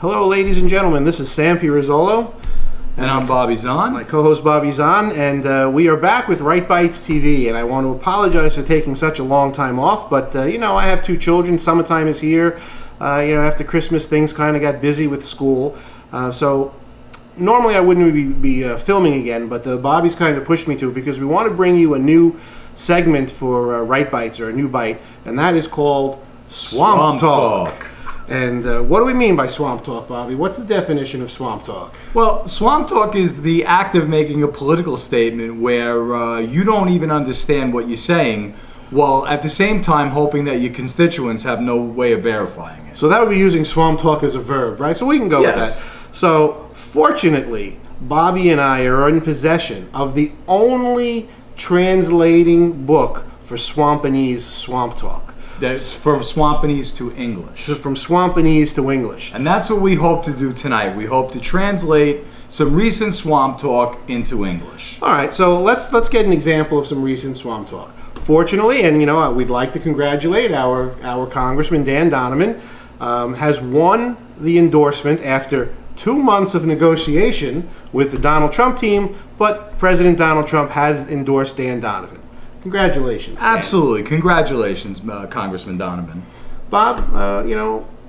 Hello, ladies and gentlemen. This is Sam Pirozzolo. And I'm Bobby Zahn. My co-host Bobby Zahn, and we are back with Right Bites TV. And I want to apologize for taking such a long time off, but I have two children. Summertime is here. After Christmas, things kind of got busy with school. So normally I wouldn't be filming again, but Bobby's kind of pushed me to because we want to bring you a new segment for Right Bites, or a new bite, and that is called Swamp Talk. And what do we mean by swamp talk, Bobby? What's the definition of swamp talk? Well, swamp talk is the act of making a political statement where you don't even understand what you're saying, while at the same time hoping that your constituents have no way of verifying it. So that would be using swamp talk as a verb, right? So we can go with that. So fortunately, Bobby and I are in possession of the only translating book for Swampanese swamp talk. That's from Swampanese to English. So from Swampanese to English. And that's what we hope to do tonight. We hope to translate some recent swamp talk into English. All right, so let's get an example of some recent swamp talk. Fortunately, and we'd like to congratulate our Congressman Donovan, has won the endorsement after 2 months of negotiation with the Donald Trump team, but President Donald Trump has endorsed Dan Donovan. Congratulations. Absolutely. Congratulations, Congressman Donovan. Bob,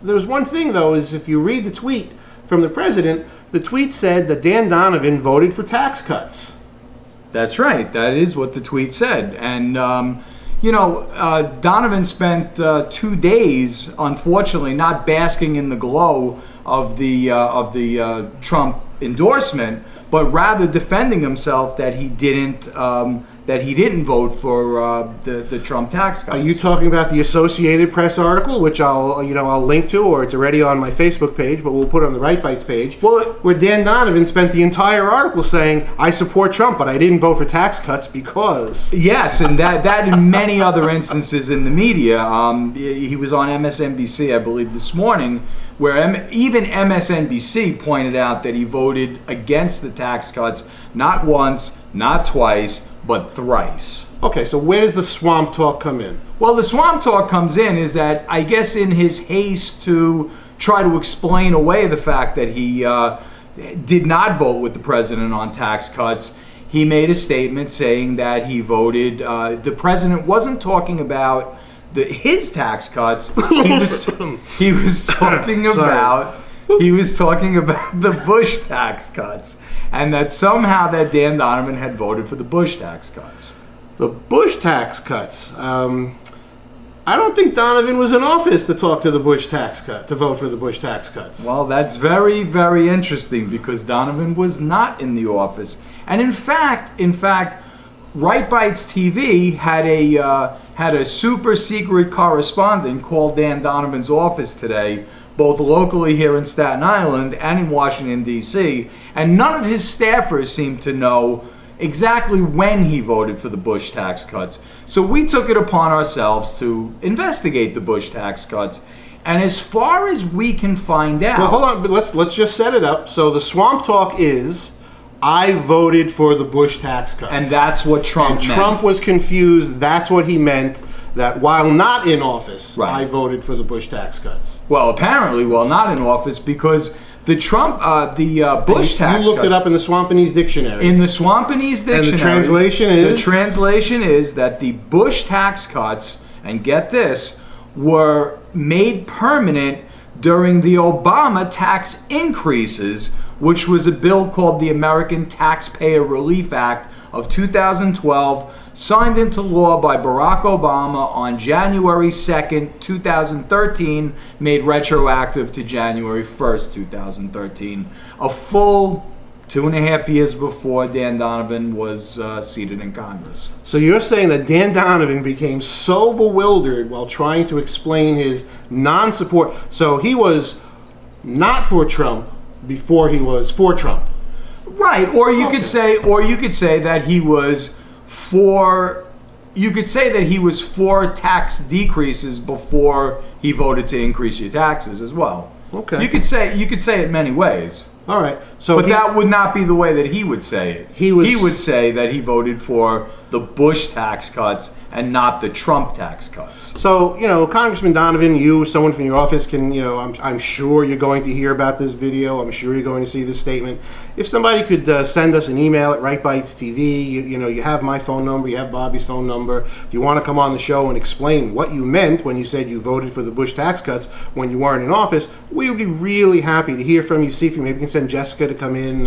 there's one thing, though, is if you read the tweet from the president, the tweet said that Dan Donovan voted for tax cuts. That's right. That is what the tweet said. And, Donovan spent 2 days, unfortunately, not basking in the glow of the Trump endorsement, but rather defending himself that he didn't vote for the Trump tax cuts. Are you talking about the Associated Press article, which I'll link to, or it's already on my Facebook page, but we'll put it on the Right Bites page, where Dan Donovan spent the entire article saying, I support Trump, but I didn't vote for tax cuts because... Yes, and that in many other instances in the media. He was on MSNBC, I believe, this morning, where even MSNBC pointed out that he voted against the tax cuts not once, not twice, but thrice. Okay, so where does the swamp talk come in? Well, the swamp talk comes in is that, I guess in his haste to try to explain away the fact that he did not vote with the president on tax cuts, he made a statement saying that he voted, the president wasn't talking about his tax cuts, he was talking about the Bush tax cuts, and that somehow that Dan Donovan had voted for the Bush tax cuts. The Bush tax cuts. I don't think Donovan was in office to talk to the Bush tax cut, to vote for the Bush tax cuts. Well, that's very, very interesting because Donovan was not in the office, and in fact, Right Bites TV had a super secret correspondent call Dan Donovan's office today, both locally here in Staten Island and in Washington, D.C., and none of his staffers seemed to know exactly when he voted for the Bush tax cuts. So we took it upon ourselves to investigate the Bush tax cuts, and as far as we can find out... Well, hold on, but let's just set it up. So the swamp talk is, I voted for the Bush tax cuts. And that's what Trump meant. Trump was confused. That's what he meant. That while not in office, right, I voted for the Bush tax cuts. Well, apparently, while not in office, because the Bush tax cuts... You looked it up in the Swampanese dictionary. In the Swampanese dictionary. And the translation is? The translation is that the Bush tax cuts, and get this, were made permanent during the Obama tax increases, which was a bill called the American Taxpayer Relief Act of 2012, signed into law by Barack Obama on January 2nd, 2013, made retroactive to January 1st, 2013. A full 2.5 years before Dan Donovan was seated in Congress. So you're saying that Dan Donovan became so bewildered while trying to explain his non-support. So he was not for Trump before he was for Trump. Right, or you could say that he was for tax decreases before he voted to increase your taxes as well. Okay. You could say it many ways. All right. So But that would not be the way that he would say it. He was- He would say that he voted for the Bush tax cuts and not the Trump tax cuts. So, Congressman Donovan, you, someone from your office can, I'm sure you're going to hear about this video. I'm sure you're going to see this statement. If somebody could send us an email at Right Bites TV, you have my phone number, you have Bobby's phone number. If you want to come on the show and explain what you meant when you said you voted for the Bush tax cuts when you weren't in office, we would be really happy to hear from you. See if you maybe can send Jessica to come in.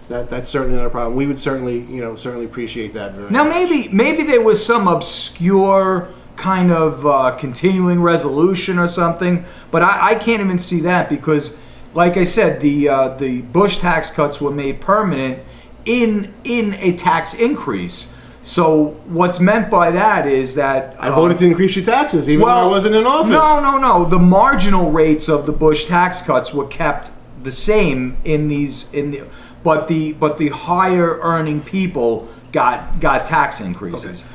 That's certainly not a problem. We would certainly appreciate that very Now, much. maybe there was some obscure kind of continuing resolution or something, but I can't even see that because, like I said, the Bush tax cuts were made permanent in a tax increase. So what's meant by that is that I voted to increase your taxes even though I wasn't in office. No. The marginal rates of the Bush tax cuts were kept the same but the higher earning people got tax increases. Okay.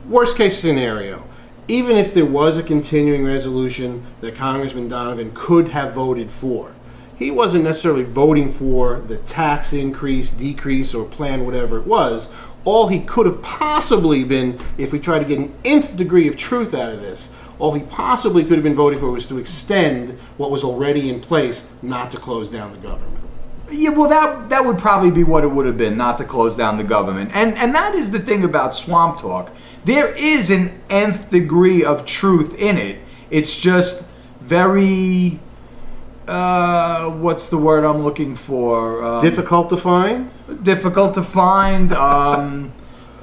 Worst case scenario, even if there was a continuing resolution that Congressman Donovan could have voted for, he wasn't necessarily voting for the tax increase, decrease, or plan, whatever it was. All he could have possibly been, if we try to get an nth degree of truth out of this, all he possibly could have been voting for was to extend what was already in place, not to close down the government. Yeah, well, that would probably be what it would have been, not to close down the government. And that is the thing about Swamp Talk. There is an nth degree of truth in it. It's just very, what's the word I'm looking for? Difficult to find? Difficult to find.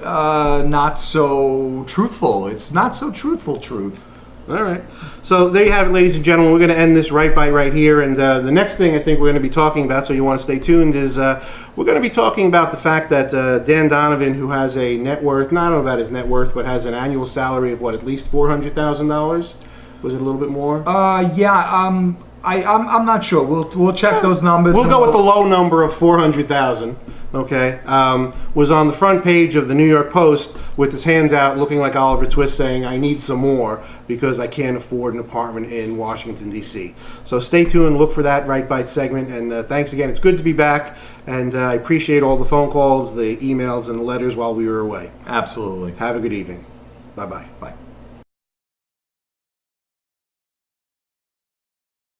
Not so truthful. It's not so truthful truth. All right. So there you have it, ladies and gentlemen. We're going to end this right here. And the next thing I think we're going to be talking about, so you want to stay tuned, is we're going to be talking about the fact that Dan Donovan, who has a net worth, not about his net worth, but has an annual salary of at least $400,000? Was it a little bit more? I'm not sure. We'll check those numbers. We'll go with the low number of 400,000. Okay, was on the front page of the New York Post with his hands out, looking like Oliver Twist, saying, "I need some more because I can't afford an apartment in Washington D.C." So stay tuned, look for that Right Bite segment, and thanks again. It's good to be back, and I appreciate all the phone calls, the emails, and the letters while we were away. Absolutely. Have a good evening. Bye-bye. Bye.